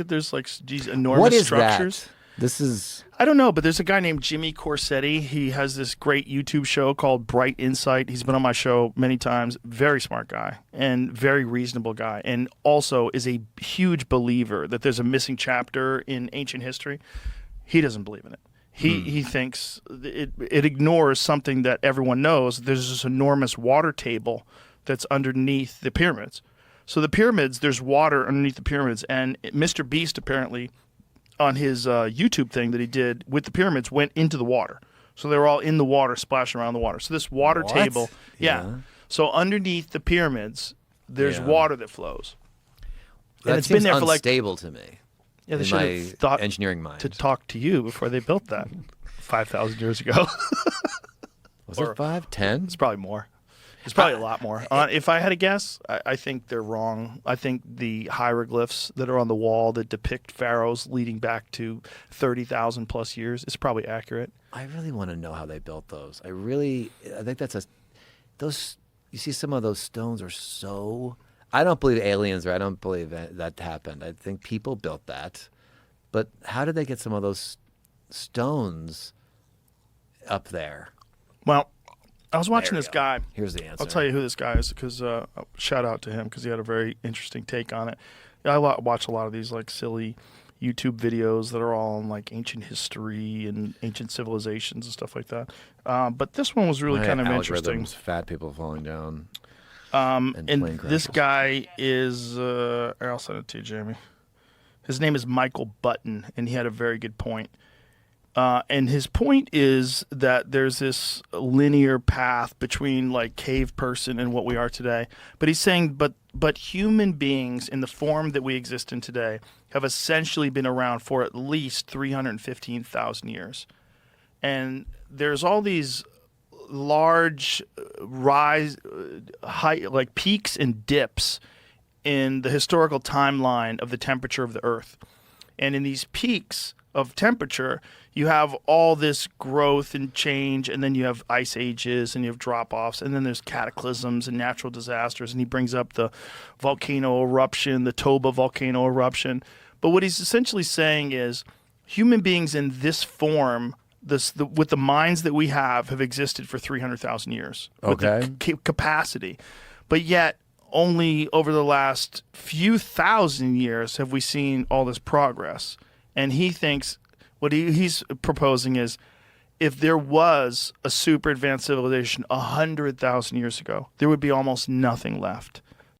There's like these What enormous is structures. that? This is I don't know, but there's a guy named Jimmy Corsetti. He has this great YouTube show called Bright Insight. He's been on my show many times. Very smart guy and very reasonable guy, and also is a huge believer that there's a missing chapter in ancient history. He doesn't believe in it. He thinks it ignores something that everyone knows. There's this enormous water table that's underneath the pyramids. So the pyramids, there's water underneath the pyramids, and Mr. Beast apparently on his YouTube thing that he did with the pyramids went into the water. So they were all in the water, splashing around the water. So this water What? table, Yeah. So underneath the pyramids, there's Yeah. water that flows. And that it's been seems there for like unstable to me. they in should my have thought engineering mind. to talk to you before they built that 5,000 years ago. Was it 5, 10? It's probably more. It's probably a lot more. If I had to guess, I think they're wrong. I think the hieroglyphs that are on the wall that depict pharaohs leading back to 30,000 plus years is probably accurate. I really want to know how they built those. I think those, you see some of those stones are so, I don't believe aliens or I don't believe that happened. I think people built that. But how did they get some of those stones up there? Well, I was watching There this you go. guy. Here's the answer. I'll tell you who this guy is because shout out to him because he had a very interesting take on it. I watch a lot of these like silly YouTube videos that are all on like ancient history and ancient civilizations and stuff like that. But this one was really My kind of algorithms, interesting. Fat people falling down. And plane this crashes. guy is I'll send it to you, Jamie. His name is Michael Button, and he had a very good point. And his point is that there's this linear path between like cave person and what we are today. But he's saying, but human beings in the form that we exist in today have essentially been around for at least 315,000 years. And there's all these large height, like peaks and dips in the historical timeline of the temperature of the Earth. And in these peaks of temperature, you have all this growth and change, and then you have ice ages, and you have drop-offs, and then there's cataclysms and natural disasters, and he brings up the volcano eruption, the Toba volcano eruption. But what he's essentially saying is human beings in this form, with the minds that we have existed for 300,000 years. Okay. With the capacity. But yet, only over the last few thousand years have we seen all this progress. And he thinks what he's proposing is if there was a super advanced civilization 100,000 years ago, there would be almost nothing left.